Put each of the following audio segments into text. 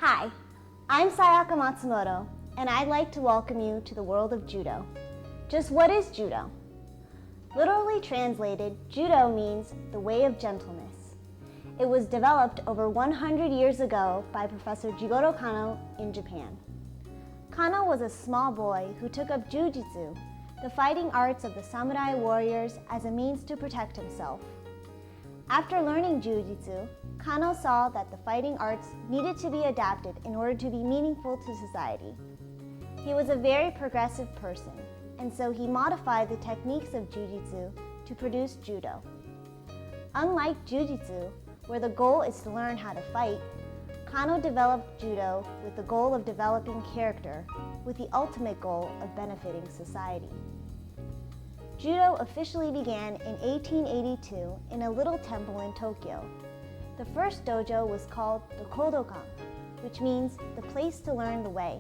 Hi, I'm Sayaka Matsumoto, and I'd like to welcome you to the world of judo. Just what is judo? Literally translated, judo means the way of gentleness. It was developed over 100 years ago by Professor Jigoro Kano in Japan. Kano was a small boy who took up jujitsu, the fighting arts of the samurai warriors, as a means to protect himself. After learning jujitsu, Kano saw that the fighting arts needed to be adapted in order to be meaningful to society. He was a very progressive person, and so he modified the techniques of jujitsu to produce judo. Unlike jujitsu, where the goal is to learn how to fight, Kano developed judo with the goal of developing character, with the ultimate goal of benefiting society. Judo officially began in 1882 in a little temple in Tokyo. The first dojo was called the Kodokan, which means the place to learn the way.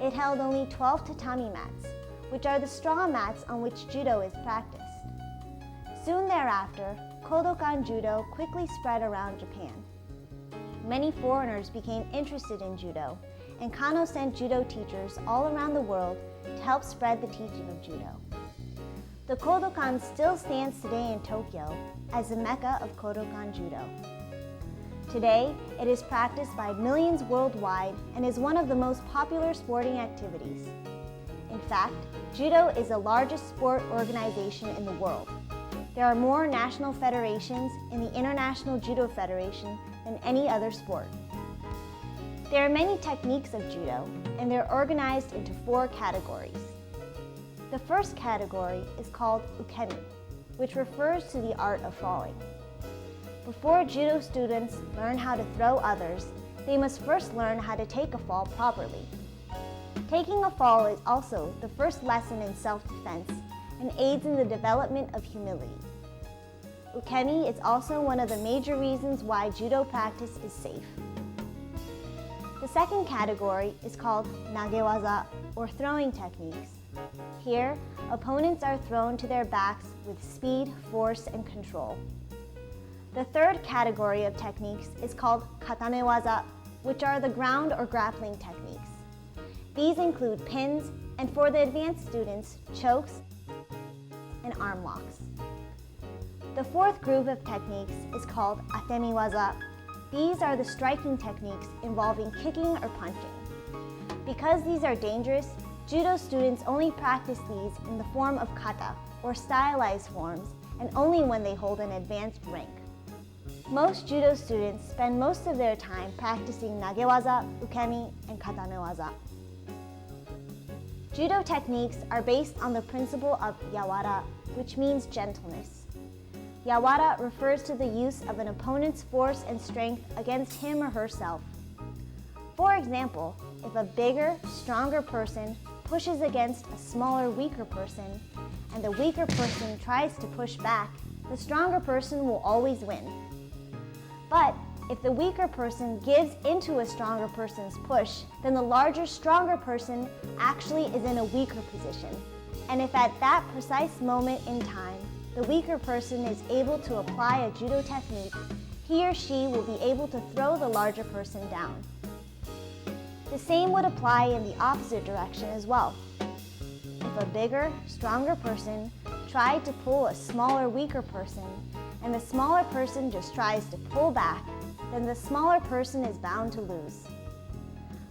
It held only 12 tatami mats, which are the straw mats on which judo is practiced. Soon thereafter, Kodokan Judo quickly spread around Japan. Many foreigners became interested in judo, and Kano sent judo teachers all around the world to help spread the teaching of judo. The Kodokan still stands today in Tokyo as the mecca of Kodokan Judo. Today, it is practiced by millions worldwide and is one of the most popular sporting activities. In fact, judo is the largest sport organization in the world. There are more national federations in the International Judo Federation than any other sport. There are many techniques of judo, and they're organized into 4 categories. The first category is called ukemi, which refers to the art of falling. Before judo students learn how to throw others, they must first learn how to take a fall properly. Taking a fall is also the first lesson in self-defense and aids in the development of humility. Ukemi is also one of the major reasons why judo practice is safe. The second category is called nagewaza, or throwing techniques. Here, opponents are thrown to their backs with speed, force, and control. The third category of techniques is called katamewaza, which are the ground or grappling techniques. These include pins, and for the advanced students, chokes and arm locks. The fourth group of techniques is called atemiwaza. These are the striking techniques involving kicking or punching. Because these are dangerous, judo students only practice these in the form of kata, or stylized forms, and only when they hold an advanced rank. Most judo students spend most of their time practicing nagewaza, ukemi, and katamewaza. Judo techniques are based on the principle of yawara, which means gentleness. Yawara refers to the use of an opponent's force and strength against him or herself. For example, if a bigger, stronger person pushes against a smaller, weaker person, and the weaker person tries to push back, the stronger person will always win. But if the weaker person gives into a stronger person's push, then the larger, stronger person actually is in a weaker position. And if at that precise moment in time, the weaker person is able to apply a judo technique, he or she will be able to throw the larger person down. The same would apply in the opposite direction as well. If a bigger, stronger person tried to pull a smaller, weaker person, and the smaller person just tries to pull back, then the smaller person is bound to lose.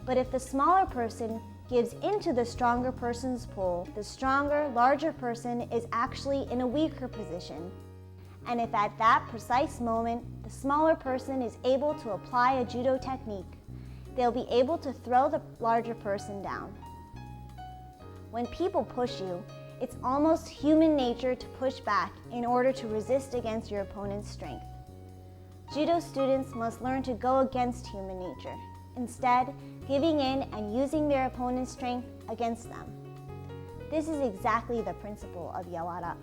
But if the smaller person gives into the stronger person's pull, the stronger, larger person is actually in a weaker position. And if at that precise moment, the smaller person is able to apply a judo technique, they'll be able to throw the larger person down. When people push you, it's almost human nature to push back in order to resist against your opponent's strength. Judo students must learn to go against human nature, instead giving in and using their opponent's strength against them. This is exactly the principle of yawara.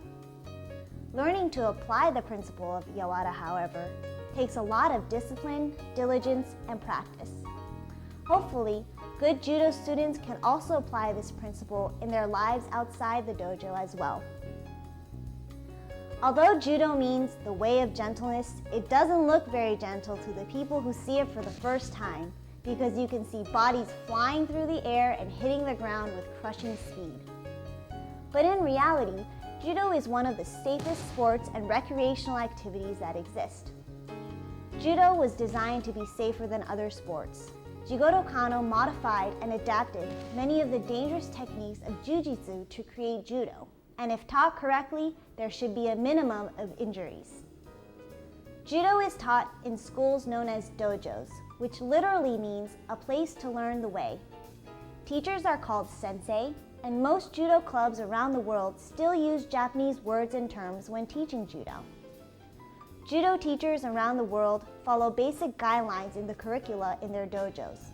Learning to apply the principle of yawara, however, takes a lot of discipline, diligence, and practice. Hopefully, good judo students can also apply this principle in their lives outside the dojo as well. Although judo means the way of gentleness, it doesn't look very gentle to the people who see it for the first time, because you can see bodies flying through the air and hitting the ground with crushing speed. But in reality, Judo is one of the safest sports and recreational activities that exist. Judo was designed to be safer than other sports. Jigoro Kano modified and adapted many of the dangerous techniques of Jiu-Jitsu to create Judo, and if taught correctly, there should be a minimum of injuries. Judo is taught in schools known as dojos, which literally means a place to learn the way. Teachers are called sensei, and most judo clubs around the world still use Japanese words and terms when teaching judo. Judo teachers around the world follow basic guidelines in the curricula in their dojos.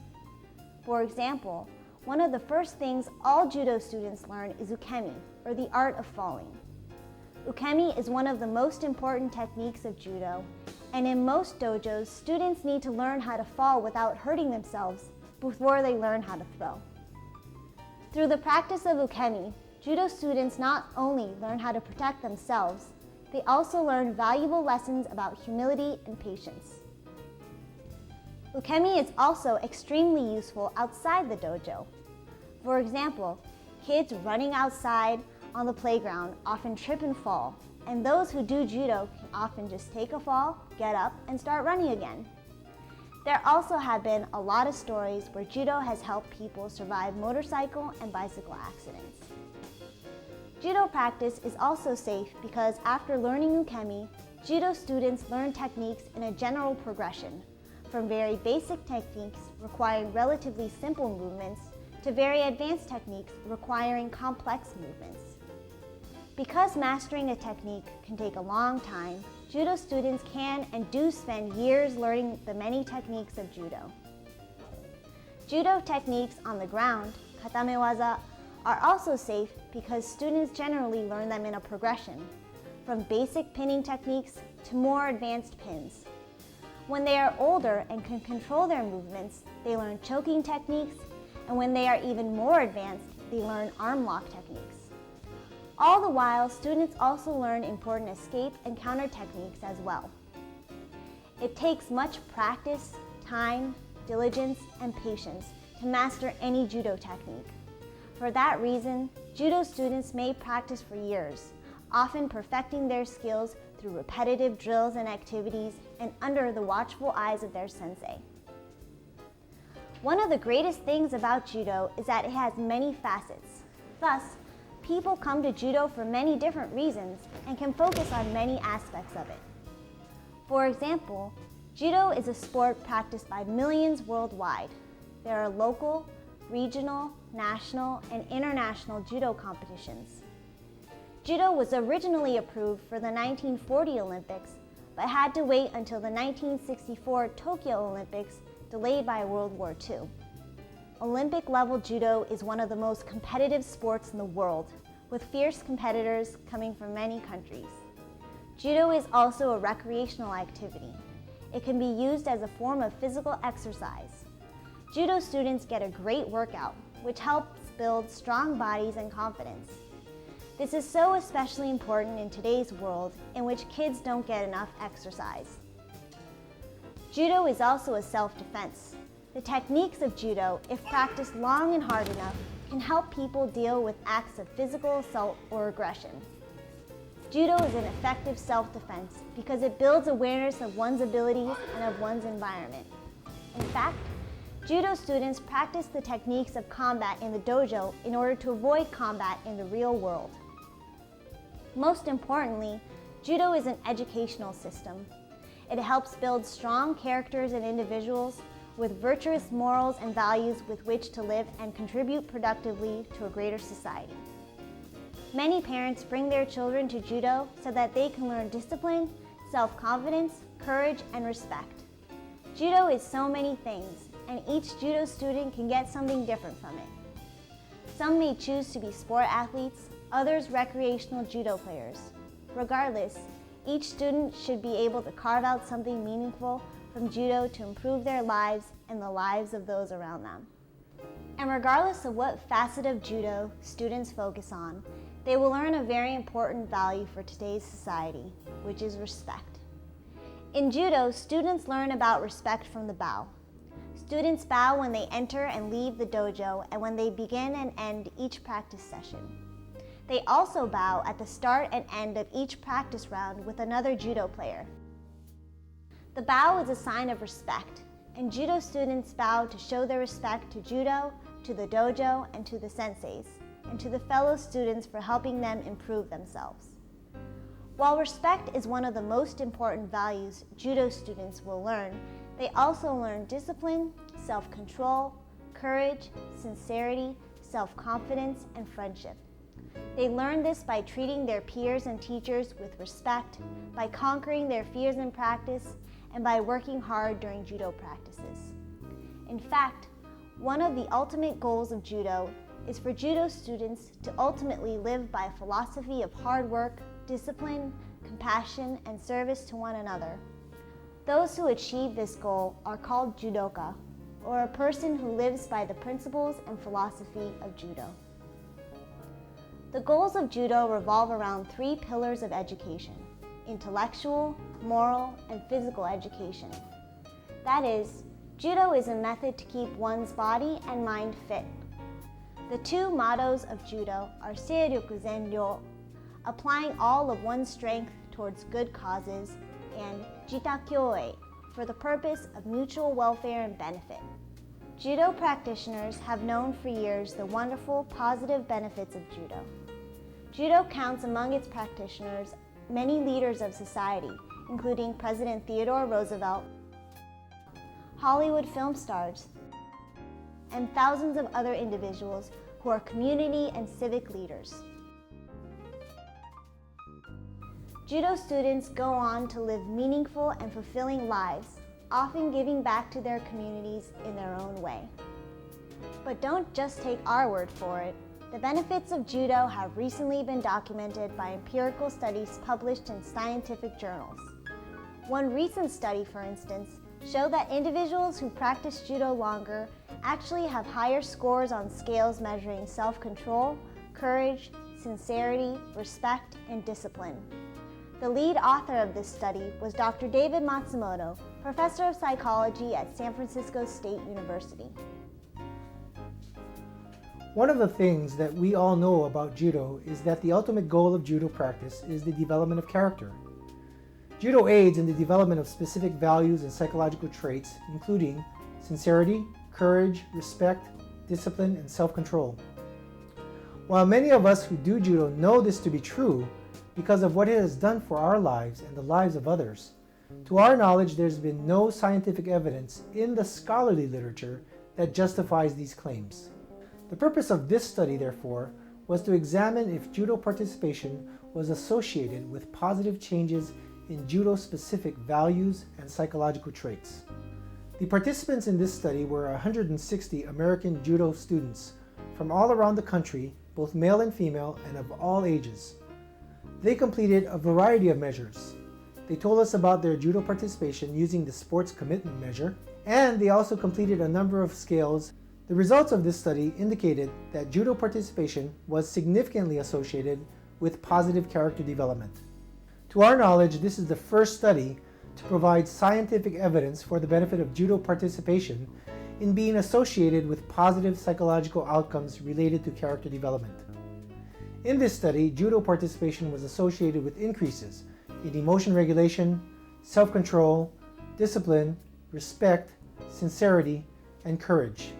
For example, one of the first things all judo students learn is ukemi, or the art of falling. Ukemi is one of the most important techniques of judo, and in most dojos, students need to learn how to fall without hurting themselves before they learn how to throw. Through the practice of ukemi, judo students not only learn how to protect themselves, they also learn valuable lessons about humility and patience. Ukemi is also extremely useful outside the dojo. For example, kids running outside on the playground often trip and fall, and those who do judo can often just take a fall, get up, and start running again. There also have been a lot of stories where judo has helped people survive motorcycle and bicycle accidents. Judo practice is also safe because after learning ukemi, judo students learn techniques in a general progression, from very basic techniques requiring relatively simple movements to very advanced techniques requiring complex movements. Because mastering a technique can take a long time, judo students can and do spend years learning the many techniques of judo. Judo techniques on the ground, katamewaza, are also safe because students generally learn them in a progression, from basic pinning techniques to more advanced pins. When they are older and can control their movements, they learn choking techniques, and when they are even more advanced, they learn arm lock techniques. All the while, students also learn important escape and counter techniques as well. It takes much practice, time, diligence, and patience to master any judo technique. For that reason, judo students may practice for years, often perfecting their skills through repetitive drills and activities and under the watchful eyes of their sensei. One of the greatest things about judo is that it has many facets. Thus, people come to judo for many different reasons and can focus on many aspects of it. For example, judo is a sport practiced by millions worldwide. There are local, regional, national, and international judo competitions. Judo was originally approved for the 1940 Olympics, but had to wait until the 1964 Tokyo Olympics, delayed by World War II. Olympic-level judo is one of the most competitive sports in the world, with fierce competitors coming from many countries. Judo is also a recreational activity. It can be used as a form of physical exercise. Judo students get a great workout, which helps build strong bodies and confidence. This is so especially important in today's world in which kids don't get enough exercise. Judo is also a self-defense. The techniques of judo, if practiced long and hard enough, can help people deal with acts of physical assault or aggression. Judo is an effective self-defense because it builds awareness of one's abilities and of one's environment. In fact, judo students practice the techniques of combat in the dojo in order to avoid combat in the real world. Most importantly, judo is an educational system. It helps build strong characters and individuals with virtuous morals and values with which to live and contribute productively to a greater society. Many parents bring their children to judo so that they can learn discipline, self-confidence, courage, and respect. Judo is so many things, and each judo student can get something different from it. Some may choose to be sport athletes, others recreational judo players. Regardless, each student should be able to carve out something meaningful from judo to improve their lives and the lives of those around them. And regardless of what facet of judo students focus on, they will learn a very important value for today's society, which is respect. In judo, students learn about respect from the bow. Students bow when they enter and leave the dojo and when they begin and end each practice session. They also bow at the start and end of each practice round with another judo player. The bow is a sign of respect, and judo students bow to show their respect to judo, to the dojo, and to the senseis, and to the fellow students for helping them improve themselves. While respect is one of the most important values judo students will learn, they also learn discipline, self-control, courage, sincerity, self-confidence, and friendship. They learn this by treating their peers and teachers with respect, by conquering their fears in practice, and by working hard during judo practices. In fact, one of the ultimate goals of judo is for judo students to ultimately live by a philosophy of hard work, discipline, compassion, and service to one another. Those who achieve this goal are called judoka, or a person who lives by the principles and philosophy of judo. The goals of judo revolve around 3 pillars of education: intellectual, moral, and physical education. That is, judo is a method to keep one's body and mind fit. The 2 mottos of judo are seiryoku zenryo, applying all of one's strength towards good causes, and jita-kyoei, for the purpose of mutual welfare and benefit. Judo practitioners have known for years the wonderful positive benefits of judo. Judo counts among its practitioners many leaders of society, including President Theodore Roosevelt, Hollywood film stars, and thousands of other individuals who are community and civic leaders. Judo students go on to live meaningful and fulfilling lives, often giving back to their communities in their own way. But don't just take our word for it. The benefits of judo have recently been documented by empirical studies published in scientific journals. One recent study, for instance, showed that individuals who practice judo longer actually have higher scores on scales measuring self-control, courage, sincerity, respect, and discipline. The lead author of this study was Dr. David Matsumoto, professor of psychology at San Francisco State University. One of the things that we all know about judo is that the ultimate goal of judo practice is the development of character. Judo aids in the development of specific values and psychological traits, including sincerity, courage, respect, discipline, and self-control. While many of us who do judo know this to be true because of what it has done for our lives and the lives of others, to our knowledge there's been no scientific evidence in the scholarly literature that justifies these claims. The purpose of this study, therefore, was to examine if judo participation was associated with positive changes in judo-specific values and psychological traits. The participants in this study were 160 American judo students from all around the country, both male and female, and of all ages. They completed a variety of measures. They told us about their judo participation using the sports commitment measure, and they also completed a number of scales. The results of this study indicated that judo participation was significantly associated with positive character development. To our knowledge, this is the first study to provide scientific evidence for the benefit of judo participation in being associated with positive psychological outcomes related to character development. In this study, judo participation was associated with increases in emotion regulation, self-control, discipline, respect, sincerity, and courage.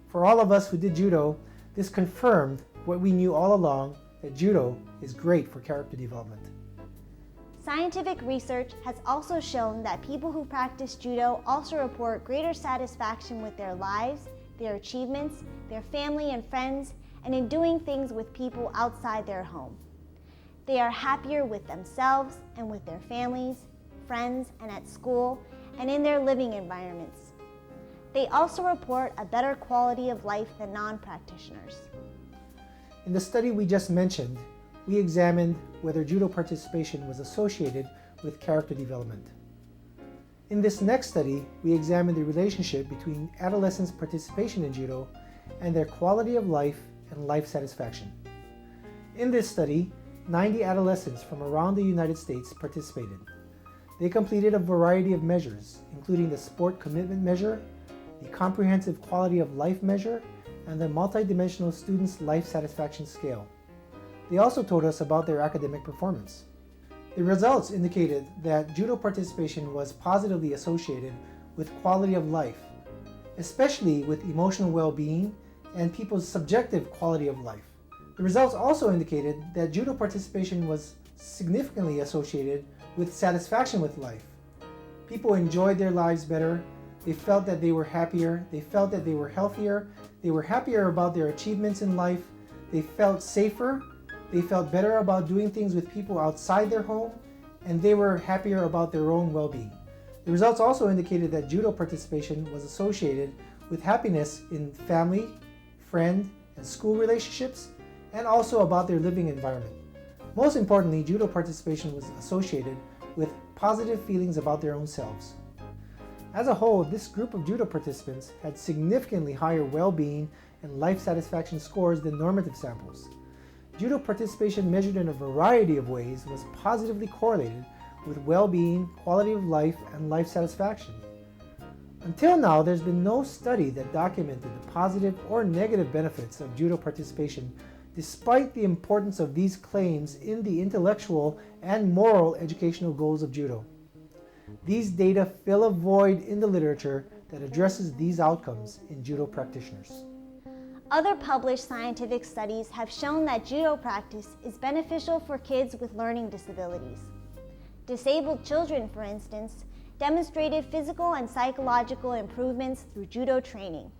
For all of us who did judo, this confirmed what we knew all along, that judo is great for character development. Scientific research has also shown that people who practice judo also report greater satisfaction with their lives, their achievements, their family and friends, and in doing things with people outside their home. They are happier with themselves and with their families, friends, and at school, and in their living environments. They also report a better quality of life than non-practitioners. In the study we just mentioned, we examined whether judo participation was associated with character development. In this next study, we examined the relationship between adolescents' participation in judo and their quality of life and life satisfaction. In this study, 90 adolescents from around the United States participated. They completed a variety of measures, including the sport commitment measure, the comprehensive quality of life measure, and the multidimensional students' life satisfaction scale. They also told us about their academic performance. The results indicated that judo participation was positively associated with quality of life, especially with emotional well-being and people's subjective quality of life. The results also indicated that judo participation was significantly associated with satisfaction with life. People enjoyed their lives better, they felt that they were happier, they felt that they were healthier, they were happier about their achievements in life, they felt safer, they felt better about doing things with people outside their home, and they were happier about their own well-being. The results also indicated that judo participation was associated with happiness in family, friend, and school relationships, and also about their living environment. Most importantly, judo participation was associated with positive feelings about their own selves. As a whole, this group of judo participants had significantly higher well-being and life satisfaction scores than normative samples. Judo participation measured in a variety of ways was positively correlated with well-being, quality of life, and life satisfaction. Until now, there's been no study that documented the positive or negative benefits of judo participation despite the importance of these claims in the intellectual and moral educational goals of judo. These data fill a void in the literature that addresses these outcomes in judo practitioners. Other published scientific studies have shown that judo practice is beneficial for kids with learning disabilities. Disabled children, for instance, demonstrated physical and psychological improvements through judo training.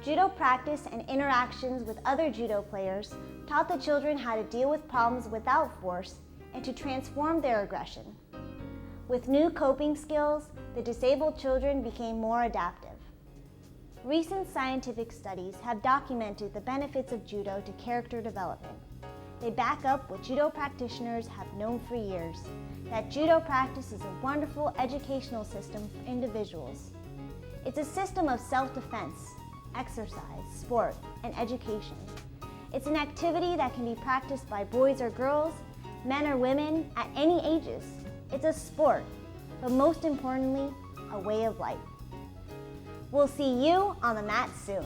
Judo practice and interactions with other judo players taught the children how to deal with problems without force and to transform their aggression. With new coping skills, the disabled children became more adaptive. Recent scientific studies have documented the benefits of judo to character development. They back up what judo practitioners have known for years, that judo practice is a wonderful educational system for individuals. It's a system of self-defense, exercise, sport, and education. It's an activity that can be practiced by boys or girls, men or women, at any ages. It's a sport, but most importantly, a way of life. We'll see you on the mat soon.